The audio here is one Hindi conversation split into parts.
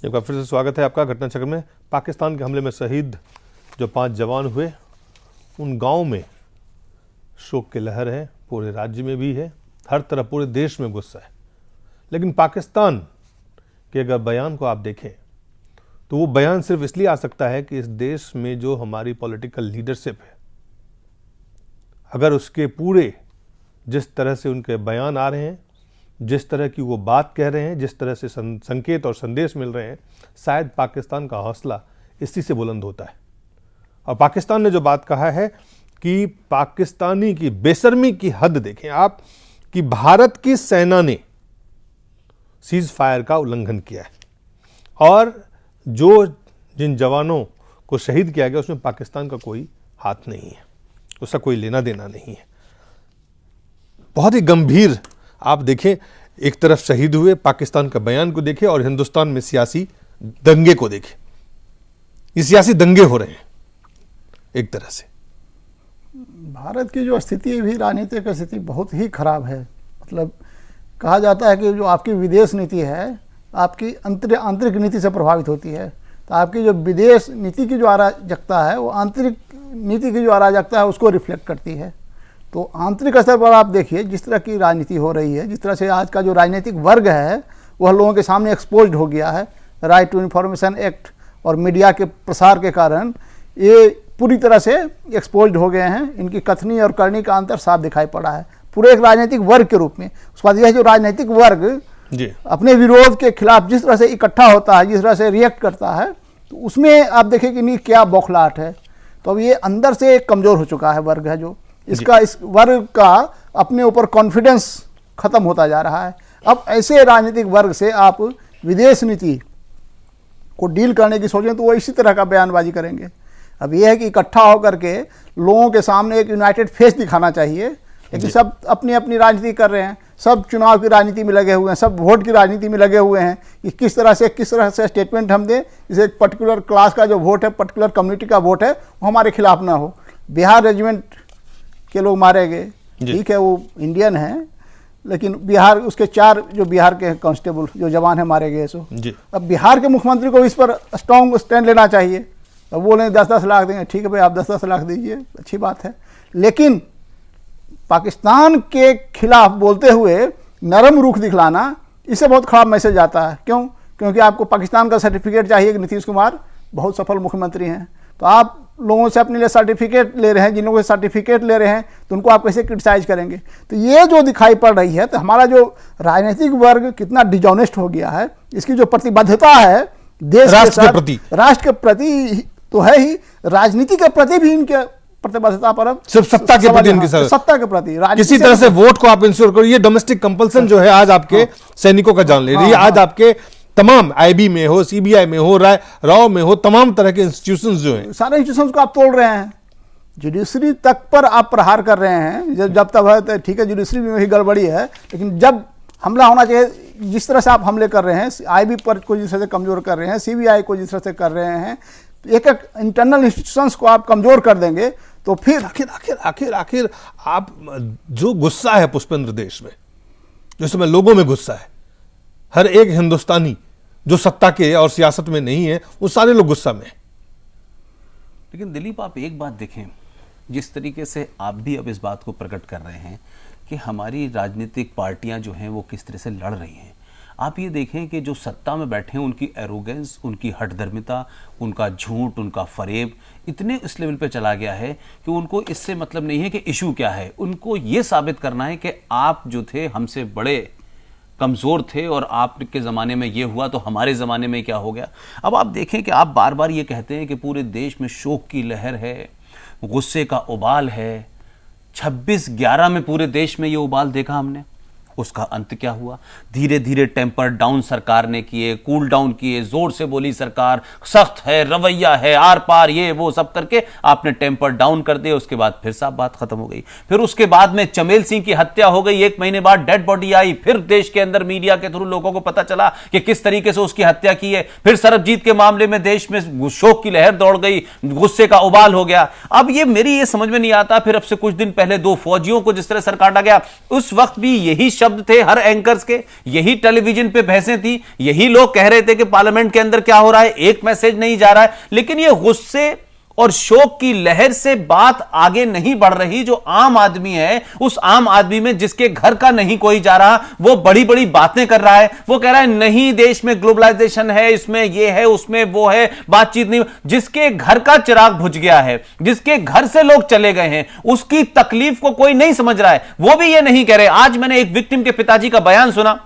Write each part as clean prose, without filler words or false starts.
एक बार फिर से स्वागत है आपका घटना चक्र में। पाकिस्तान के हमले में शहीद जो 5 जवान हुए, उन गांव में शोक की लहर है, पूरे राज्य में भी है, हर तरफ पूरे देश में गुस्सा है। लेकिन पाकिस्तान के अगर बयान को आप देखें तो वो बयान सिर्फ इसलिए आ सकता है कि इस देश में जो हमारी पॉलिटिकल लीडरशिप है, अगर उसके पूरे जिस तरह से उनके बयान आ रहे हैं, जिस तरह की वो बात कह रहे हैं, जिस तरह से संकेत और संदेश मिल रहे हैं, शायद पाकिस्तान का हौसला इसी से बुलंद होता है। और पाकिस्तान ने जो बात कहा है कि पाकिस्तानी की बेशर्मी की हद देखें आप, कि भारत की सेना ने सीज फायर का उल्लंघन किया है और जिन जवानों को शहीद किया गया उसमें पाकिस्तान का कोई हाथ नहीं है, उसका कोई लेना देना नहीं है। बहुत ही गंभीर आप देखें, एक तरफ शहीद हुए, पाकिस्तान का बयान को देखें और हिंदुस्तान में सियासी दंगे को देखें। ये सियासी दंगे हो रहे हैं एक तरह से। भारत की जो स्थिति भी, राजनीतिक स्थिति बहुत ही खराब है। मतलब कहा जाता है कि जो आपकी विदेश नीति है आपकी आंतरिक नीति से प्रभावित होती है। तो आपकी जो विदेश नीति की जो अराजकता है वो आंतरिक नीति की जो अराजकता है उसको रिफ्लेक्ट करती है। तो आंतरिक स्तर पर आप देखिए जिस तरह की राजनीति हो रही है, जिस तरह से आज का जो राजनीतिक वर्ग है वह लोगों के सामने एक्सपोज्ड हो गया है। राइट टू इन्फॉर्मेशन एक्ट और मीडिया के प्रसार के कारण ये पूरी तरह से एक्सपोज्ड हो गए हैं। इनकी कथनी और करनी का अंतर साफ दिखाई पड़ा है पूरे एक राजनीतिक वर्ग के रूप में। उसके बाद यह जो राजनीतिक वर्ग अपने विरोध के खिलाफ जिस तरह से इकट्ठा होता है, जिस तरह से रिएक्ट करता है, तो उसमें आप देखें कि नहीं क्या बौखलाहट है। तो अब ये अंदर से कमज़ोर हो चुका है वर्ग है जो इसका, इस वर्ग का अपने ऊपर कॉन्फिडेंस खत्म होता जा रहा है। अब ऐसे राजनीतिक वर्ग से आप विदेश नीति को डील करने की सोचें तो वो इसी तरह का बयानबाजी करेंगे। अब यह है कि इकट्ठा होकर के लोगों के सामने एक यूनाइटेड फेस दिखाना चाहिए, लेकिन सब अपनी अपनी राजनीति कर रहे हैं, सब चुनाव की राजनीति में लगे हुए हैं, सब वोट की राजनीति में लगे हुए हैं कि किस तरह से स्टेटमेंट हम दें, जैसे एक पर्टिकुलर क्लास का जो वोट है, पर्टिकुलर कम्युनिटी का वोट है, वो हमारे खिलाफ ना हो। बिहार रेजिमेंट के लोग मारे गए, ठीक है, वो इंडियन हैं, लेकिन बिहार उसके 4 जो बिहार के कांस्टेबल जो जवान हैं मारे गए। सो अब बिहार के मुख्यमंत्री को इस पर स्ट्रॉन्ग स्टैंड लेना चाहिए। अब बोले 10-10 लाख देंगे, ठीक है भाई आप 10-10 लाख दीजिए, अच्छी बात है, लेकिन पाकिस्तान के खिलाफ बोलते हुए नरम रुख दिखलाना, इससे बहुत खराब मैसेज आता है। क्यों? क्योंकि आपको पाकिस्तान का सर्टिफिकेट चाहिए कि नीतीश कुमार बहुत सफल मुख्यमंत्री हैं। तो आप लोगों से अपने लिए सर्टिफिकेट ले रहे हैं, जिन लोगों से सर्टिफिकेट ले रहे हैं तो उनको आप कैसे क्रिटिसाइज करेंगे? तो ये जो दिखाई पड़ रही है, तो हमारा जो राजनीतिक वर्ग कितना डिजॉनेस्ट हो गया है, इसकी जो प्रतिबद्धता है देश राष्ट्र के प्रति तो है ही, राजनीति के प्रति भी इनके प्रतिबद्धता पर सिर्फ सत्ता के प्रति, इनकी सत्ता के प्रति किसी तरह से वोट को आप इंश्योर करो। ये डोमेस्टिक कंपल्सन जो है आज आपके सैनिकों का जान ले रही है। आज आपके तमाम आईबी में हो, सीबीआई में हो, राव में हो, तमाम तरह के इंस्टीट्यूशंस जो हैं, सारे इंस्टीट्यूशंस को आप तोड़ रहे हैं। जुडिशरी तक पर आप प्रहार कर रहे हैं। जब तक है तो ठीक है, जुडिशरी में ही गड़बड़ी है, लेकिन जब हमला होना चाहिए, जिस तरह से आप हमले कर रहे हैं, आईबी पर को जिस तरह से कमजोर कर रहे हैं, सीबीआई को जिस तरह से कर रहे हैं, एक एक इंटरनल इंस्टीट्यूशंस को आप कमजोर कर देंगे तो फिर आखिर आप जो गुस्सा है पुष्पेंद्र देश में, जो समय लोगों में गुस्सा है, हर एक हिंदुस्तानी जो सत्ता के और सियासत में नहीं है वो सारे लोग गुस्सा में हैं। लेकिन दिलीप आप एक बात देखें, जिस तरीके से आप भी अब इस बात को प्रकट कर रहे हैं कि हमारी राजनीतिक पार्टियां जो हैं वो किस तरह से लड़ रही हैं, आप ये देखें कि जो सत्ता में बैठे हैं उनकी एरोगेंस, उनकी हठधर्मिता, उनका झूठ, उनका फरेब इतने इस लेवल पे चला गया है कि उनको इससे मतलब नहीं है कि इशू क्या है, उनको ये साबित करना है कि आप जो थे हमसे बड़े कमज़ोर थे और आपके ज़माने में ये हुआ तो हमारे ज़माने में क्या हो गया। अब आप देखें कि आप बार बार ये कहते हैं कि पूरे देश में शोक की लहर है, गुस्से का उबाल है। 26/11 में पूरे देश में ये उबाल देखा हमने, उसका अंत क्या हुआ? धीरे धीरे टेम्पर डाउन सरकार ने किए, कूल डाउन किए, जोर से बोली सरकार, सख्त है, रवैया है, आर पार, ये वो सब करके आपने टेम्पर डाउन कर दिया। उसके बाद फिर साफ बात खत्म हो गई। फिर उसके बाद में चमेल सिंह की हत्या हो गई, 1 महीने बाद डेड बॉडी आई, फिर देश के अंदर मीडिया के थ्रू लोगों को पता चला कि किस तरीके से उसकी हत्या की है। फिर सरबजीत के मामले में देश में शोक की लहर दौड़ गई, गुस्से का उबाल हो गया। अब ये मेरी ये समझ में नहीं आता, फिर अब से कुछ दिन पहले 2 फौजियों को जिस तरह सर काटा गया, उस वक्त भी यही शब्द शब्द थे हर एंकर्स के, यही टेलीविजन पे बहसें थी, यही लोग कह रहे थे कि पार्लियामेंट के अंदर क्या हो रहा है, एक मैसेज नहीं जा रहा है। लेकिन ये गुस्से और शोक की लहर से बात आगे नहीं बढ़ रही। जो आम आदमी है, उस आम आदमी में जिसके घर का नहीं कोई जा रहा, वो बड़ी बड़ी बातें कर रहा है। वो कह रहा है नहीं देश में ग्लोबलाइजेशन है, इसमें ये है, उसमें वो है, बातचीत नहीं। जिसके घर का चिराग बुझ गया है, जिसके घर से लोग चले गए हैं, उसकी तकलीफ को कोई नहीं समझ रहा है, वो भी ये नहीं कह रहे। आज मैंने एक विक्टिम के पिताजी का बयान सुना,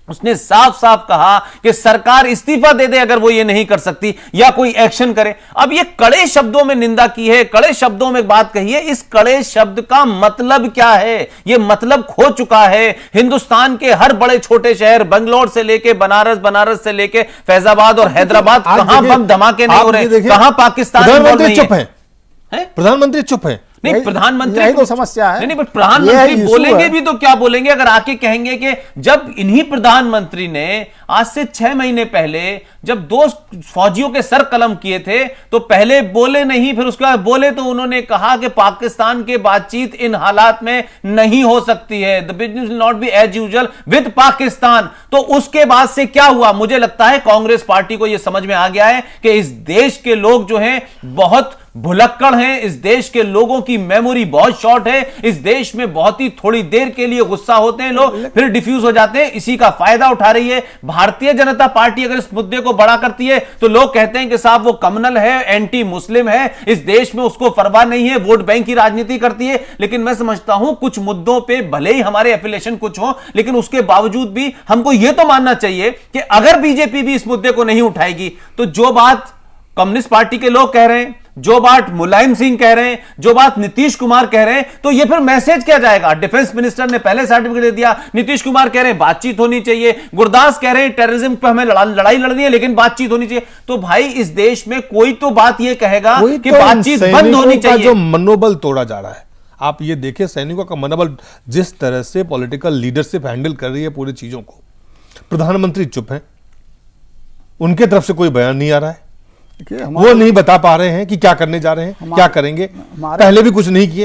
उसने साफ साफ कहा कि सरकार इस्तीफा दे दे अगर वो ये नहीं कर सकती, या कोई एक्शन करे। अब ये कड़े शब्दों में निंदा की है, कड़े शब्दों में बात कही है। इस कड़े शब्द का मतलब क्या है? ये मतलब खो चुका है। हिंदुस्तान के हर बड़े छोटे शहर, बंगलौर से लेके बनारस, बनारस से लेके फैजाबाद और हैदराबाद, कहां बम धमाके नहीं हो रहे, कहां पाकिस्तान चुप है, प्रधानमंत्री चुप है। नहीं, प्रधानमंत्री यही तो समस्या है। नहीं, बट प्रधानमंत्री बोलेंगे भी तो क्या बोलेंगे अगर आके कहेंगे कि जब इन्हीं प्रधानमंत्री ने आज से 6 महीने पहले जब 2 फौजियों के सर कलम किए थे, तो पहले बोले नहीं, फिर उसके बाद बोले तो उन्होंने कहा कि पाकिस्तान के बातचीत इन हालात में नहीं हो सकती है, the business will not be as usual with Pakistan. तो उसके बाद से क्या हुआ? मुझे लगता है कांग्रेस पार्टी को यह समझ में आ गया है कि इस देश के लोग जो हैं बहुत भुलक्कड़ हैं, इस देश के लोगों की मेमोरी बहुत शॉर्ट है, इस देश में बहुत ही थोड़ी देर के लिए गुस्सा होते हैं लोग, फिर डिफ्यूज हो जाते हैं। इसी का फायदा उठा रही है भारतीय जनता पार्टी। अगर इस मुद्दे को बड़ा करती है तो लोग कहते हैं कि साहब वो कम्युनल है, एंटी मुस्लिम है, इस देश में उसको परवाह नहीं है, वोट बैंक की राजनीति करती है। लेकिन मैं समझता हूं कुछ मुद्दों पे भले ही हमारे एफिलिएशन कुछ हो, लेकिन उसके बावजूद भी हमको यह तो मानना चाहिए कि अगर बीजेपी भी इस मुद्दे को नहीं उठाएगी, तो जो बात कम्युनिस्ट पार्टी के लोग कह रहे हैं, जो बात मुलायम सिंह कह रहे हैं, जो बात नीतीश कुमार कह रहे हैं, तो ये फिर मैसेज क्या जाएगा? डिफेंस मिनिस्टर ने पहले सर्टिफिकेट दे दिया, नीतीश कुमार कह रहे हैं बातचीत होनी चाहिए, गुरदास कह रहे हैं टेररिज्म पर हमें लड़ाई लड़नी है लेकिन बातचीत होनी चाहिए। तो भाई इस देश में कोई तो बात ये कहेगा कि बातचीत बंद होनी चाहिए। जो मनोबल तोड़ा जा रहा है, आप ये देखिए सैनिकों का मनोबल जिस तरह से पॉलिटिकल लीडरशिप हैंडल कर रही है पूरी चीजों को। प्रधानमंत्री चुप हैं, उनके तरफ से कोई बयान नहीं आ रहा है, वो नहीं बता पा रहे हैं कि क्या करने जा रहे हैं, क्या करेंगे, पहले भी कुछ नहीं किए।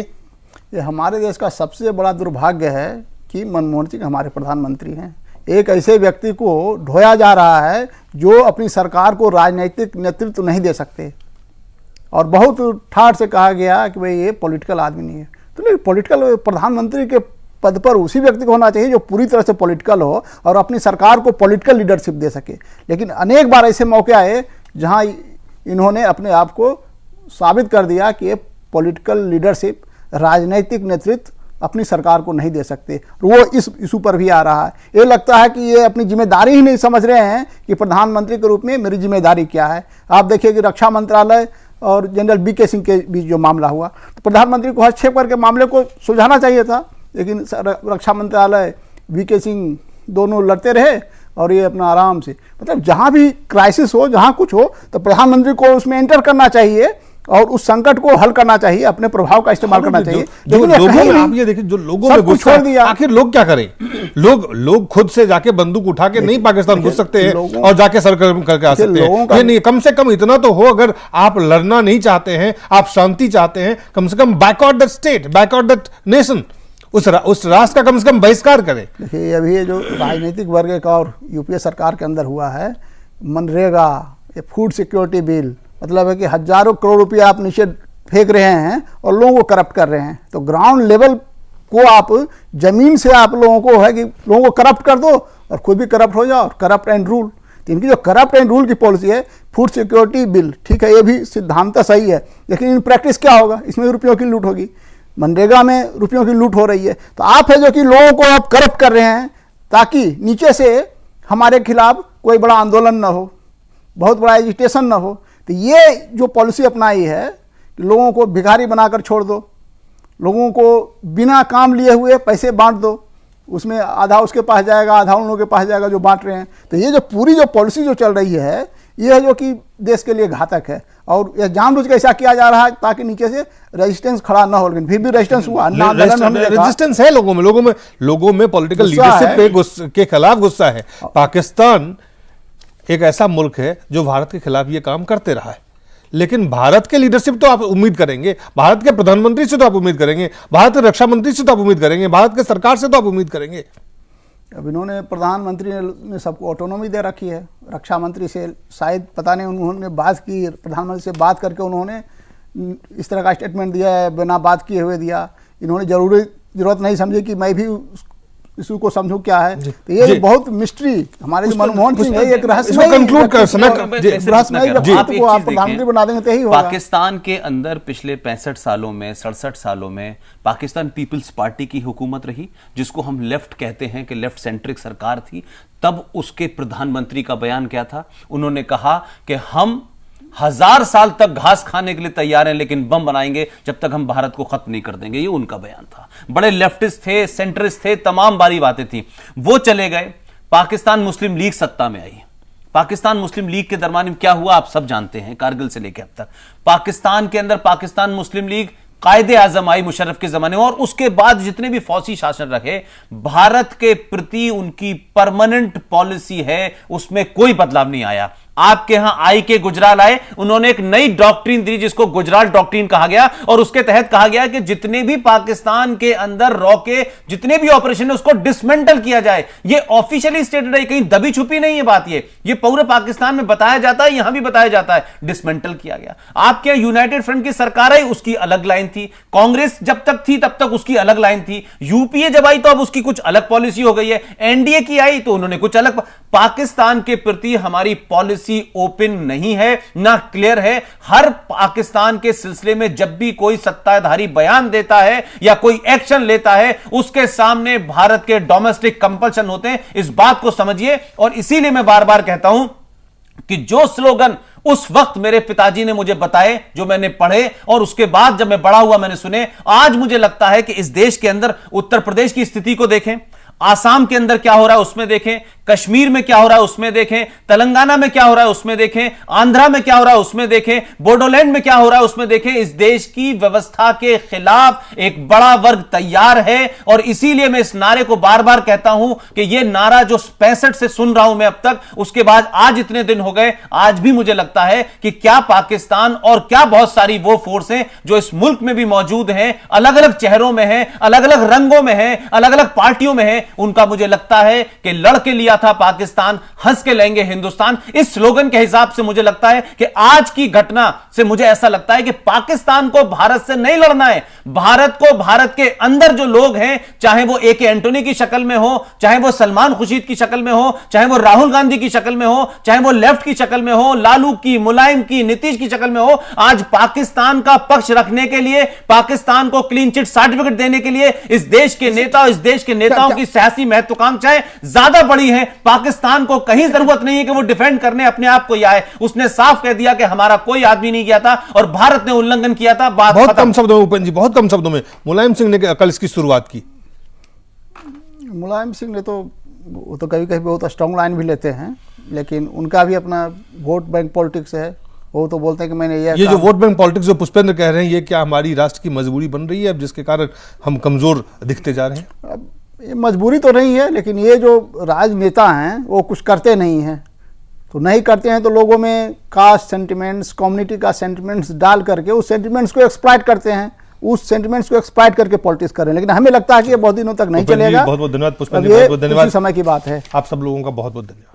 ये हमारे देश का सबसे बड़ा दुर्भाग्य है कि मनमोहन सिंह हमारे प्रधानमंत्री हैं। एक ऐसे व्यक्ति को ढोया जा रहा है जो अपनी सरकार को राजनीतिक नेतृत्व नहीं दे सकते, और बहुत ठाठ से कहा गया कि भाई ये पॉलिटिकल आदमी नहीं है। तो नहीं, पॉलिटिकल प्रधानमंत्री के पद पर उसी व्यक्ति को होना चाहिए जो पूरी तरह से पॉलिटिकल हो और अपनी सरकार को पॉलिटिकल लीडरशिप दे सके। लेकिन अनेक बार ऐसे मौके आए जहां इन्होंने अपने आप को साबित कर दिया कि ये पॉलिटिकल लीडरशिप, राजनीतिक नेतृत्व अपनी सरकार को नहीं दे सकते। वो इस इशू पर भी आ रहा है। ये लगता है कि ये अपनी जिम्मेदारी ही नहीं समझ रहे हैं कि प्रधानमंत्री के रूप में मेरी जिम्मेदारी क्या है। आप देखिए कि रक्षा मंत्रालय और जनरल बीके सिंह के बीच जो मामला हुआ, तो प्रधानमंत्री को हस्तक्षेप करके मामले को सुलझाना चाहिए था, लेकिन रक्षा मंत्रालय, बीके सिंह दोनों लड़ते रहे और ये अपना आराम से, मतलब जहां भी क्राइसिस हो, जहां कुछ हो, तो प्रधानमंत्री को उसमें एंटर करना चाहिए और उस संकट को हल करना चाहिए, अपने प्रभाव का इस्तेमाल करना चाहिए। लेकिन आप ये देखिए, जो लोगों में गुस्सा छोड़ दिया, आखिर लोग क्या करें? लोग खुद से जाके बंदूक उठा के नहीं पाकिस्तान घुस सकते हैं और जाके सरकर्म करके आ सकते हैं। ये नहीं, कम से कम इतना तो हो, अगर आप लड़ना नहीं चाहते हैं, आप शांति चाहते हैं, कम से कम back out that state, back out that nation, उस राष्ट्र का कम से कम बहिष्कार करें। देखिए अभी ये जो राजनीतिक वर्ग का और यूपीए सरकार के अंदर हुआ है, मनरेगा, ये फूड सिक्योरिटी बिल, मतलब है कि हजारों करोड़ रुपया आप नीचे फेंक रहे हैं और लोगों को करप्ट कर रहे हैं। तो ग्राउंड लेवल को आप, जमीन से आप लोगों को है कि लोगों को करप्ट कर दो और खुद भी करप्ट हो जाओ, करप्ट एंड रूल। तो इनकी जो करप्ट एंड रूल की पॉलिसी है, फूड सिक्योरिटी बिल, ठीक है, ये भी सिद्धांत सही है, लेकिन इन प्रैक्टिस क्या होगा? इसमें रुपयों की लूट होगी, मनरेगा में रुपयों की लूट हो रही है। तो आप है जो कि लोगों को आप करप्ट कर रहे हैं ताकि नीचे से हमारे खिलाफ कोई बड़ा आंदोलन ना हो, बहुत बड़ा एजिटेशन ना हो। तो ये जो पॉलिसी अपनाई है कि लोगों को भिखारी बनाकर छोड़ दो, लोगों को बिना काम लिए हुए पैसे बांट दो, उसमें आधा उसके पास जाएगा, आधा उन लोगों के पास जाएगा जो बांट रहे हैं। तो ये जो पूरी जो पॉलिसी जो चल रही है, ये है जो कि देश के लिए घातक है, और यह जानबूझ के ऐसा किया जा रहा है ताकि नीचे से रेजिस्टेंस खड़ा ना हो। लेकिन फिर भी रेजिस्टेंस हुआ, रेजिस्टेंस है लोगों में पॉलिटिकल लीडरशिप के खिलाफ गुस्सा है। पाकिस्तान एक ऐसा मुल्क है जो भारत के खिलाफ ये काम करते रहा है, लेकिन भारत के लीडरशिप तो आप उम्मीद करेंगे, भारत के प्रधानमंत्री से तो आप उम्मीद करेंगे, भारत के रक्षा मंत्री से तो आप उम्मीद करेंगे, भारत के सरकार से तो आप उम्मीद करेंगे। अब इन्होंने प्रधानमंत्री ने सबको ऑटोनॉमी दे रखी है। रक्षा मंत्री से शायद पता नहीं उन्होंने बात की, प्रधानमंत्री से बात करके उन्होंने इस तरह का स्टेटमेंट दिया है, बिना बात किए हुए दिया। इन्होंने जरूरत नहीं समझी कि मैं भी इशू को समझूं क्या है। तो ये बहुत मिस्ट्री हमारे जो मनमोहन सिंह है, एक रहस्यमय को आप प्रधानमंत्री बना देंगे तो यही होगा। पाकिस्तान के अंदर पिछले 65 सालों में 67 सालों में पाकिस्तान पीपल्स पार्टी की हुकूमत रही, जिसको हम लेफ्ट कहते हैं कि लेफ्ट सेंट्रिक सरकार थी। तब उसके प्रधानमंत्री का बयान क्या था? उन्होंने कहा कि हम 1000 साल तक घास खाने के लिए तैयार हैं, लेकिन बम बनाएंगे जब तक हम भारत को खत्म नहीं कर देंगे। ये उनका बयान था। बड़े लेफ्टिस्ट थे, सेंट्रिस्ट थे, तमाम बारी बातें थी। वो चले गए, पाकिस्तान मुस्लिम लीग सत्ता में आई। पाकिस्तान मुस्लिम लीग के दरमियान क्या हुआ आप सब जानते हैं, कारगिल से लेकर अब तक। पाकिस्तान के अंदर पाकिस्तान मुस्लिम लीग कायदे आजम आई मुशर्रफ के जमाने में, और उसके बाद जितने भी फौजी शासन रहे, भारत के प्रति उनकी परमानेंट पॉलिसी है, उसमें कोई बदलाव नहीं आया। आपके यहां आई के गुजराल आए, उन्होंने एक नई डॉक्ट्रिन दी जिसको गुजराल डॉक्ट्रिन कहा गया, और उसके तहत कहा गया कि जितने भी पाकिस्तान के अंदर रॉ के जितने भी ऑपरेशन है उसको डिसमेंटल किया जाए। ये ऑफिशियली स्टेटेड है, कहीं दबी छुपी नहीं है बात। ये पूरे पाकिस्तान में बताया जाता है, यहां भी बताया जाता है, डिसमेंटल किया गया। आपके यहां यूनाइटेड फ्रंट की सरकार आई, उसकी अलग लाइन थी। कांग्रेस जब तक थी तब तक उसकी अलग लाइन थी। यूपीए जब आई तो अब उसकी कुछ अलग पॉलिसी हो गई है। एनडीए की आई तो उन्होंने कुछ अलग। पाकिस्तान के प्रति हमारी पॉलिसी ओपन नहीं है, ना क्लियर है। हर पाकिस्तान के सिलसिले में जब भी कोई सत्ताधारी बयान देता है या कोई एक्शन लेता है, उसके सामने भारत के डोमेस्टिक कंपल्शन होते हैं। इस बात को समझिए, और इसीलिए मैं बार बार कहता हूं कि जो स्लोगन उस वक्त मेरे पिताजी ने मुझे बताए, जो मैंने पढ़े, और उसके बाद जब मैं बड़ा हुआ मैंने सुने, आज मुझे लगता है कि इस देश के अंदर उत्तर प्रदेश की स्थिति को देखें, आसाम के अंदर क्या हो रहा है उसमें देखें, कश्मीर में क्या हो रहा है उसमें देखें, तेलंगाना में क्या हो रहा है उसमें देखें, आंध्रा में क्या हो रहा है उसमें देखें, बोडोलैंड में क्या हो रहा है उसमें देखें। इस देश की व्यवस्था के खिलाफ एक बड़ा वर्ग तैयार है, और इसीलिए मैं इस नारे को बार बार कहता हूं कि यह नारा जो 65 से सुन रहा हूं मैं अब तक, उसके बाद आज इतने दिन हो गए, आज भी मुझे लगता है कि क्या पाकिस्तान और क्या बहुत सारी वो फोर्स हैं जो इस मुल्क में भी मौजूद हैं, अलग अलग चेहरों में हैं, अलग अलग रंगों में हैं, अलग अलग पार्टियों में हैं, उनका मुझे लगता है कि लड़के लिया था पाकिस्तान, हंस के लेंगे हिंदुस्तान। इस स्लोगन के हिसाब से मुझे लगता है कि आज की घटना से मुझे ऐसा लगता है कि पाकिस्तान को भारत से नहीं लड़ना है। भारत को, भारत के अंदर जो लोग हैं, चाहे वो ए के एंटोनी की शक्ल में हो, चाहे वो सलमान खुर्शीद की शक्ल में हो, चाहे वो राहुल गांधी की शक्ल में हो, चाहे वो लेफ्ट की शक्ल में हो, लालू की, मुलायम की, नीतीश की शक्ल में हो, आज पाकिस्तान का पक्ष रखने के लिए, पाकिस्तान को क्लीन चिट सर्टिफिकेट देने के लिए इस देश के नेता, इस देश के नेताओं की सियासी महत्वाकांक्षाएं ज्यादा बड़ी हैं। पाकिस्तान को कहीं जरूरत नहीं है कि वो डिफेंड करने अपने आप को आए। उसने साफ कह दिया कि हमारा कोई आदमी नहीं गया था और भारत ने उल्लंघन किया था। बात बहुत कम शब्दों में उपन जी, बहुत कम शब्दों में मुलायम सिंह ने कल इसकी शुरुआत की। मुलायम सिंह ने तो वो तो कभी कभी बहुत स्ट्रांग लाइन भी लेते हैं, लेकिन उनका भी अपना वोट बैंक पॉलिटिक्स है। वो तो बोलते हैं कि मैंने ये जो वोट बैंक पॉलिटिक्स जो पुष्पेंद्र कह रहे हैं, ये क्या हमारी राष्ट्र की मजबूरी बन रही है अब, जिसके कारण हम कमजोर दिखते जा रहे हैं? अब ये मजबूरी तो नहीं है, लेकिन ये जो राजनेता हैं वो कुछ करते नहीं हैं। तो नहीं करते हैं तो लोगों में कास्ट सेंटिमेंट्स, कम्युनिटी का सेंटिमेंट्स डाल करके उस सेंटिमेंट्स को एक्सप्लॉइट करते हैं, उस सेंटिमेंट्स को एक्सप्लॉइट करके पॉलिटिक्स कर रहे हैं। लेकिन हमें लगता है कि ये बहुत दिनों तक नहीं चलेगा। बहुत बहुत धन्यवाद पुष्पेंद्र जी, बहुत बहुत धन्यवाद। समय की बात है। आप सब लोगों का बहुत बहुत धन्यवाद।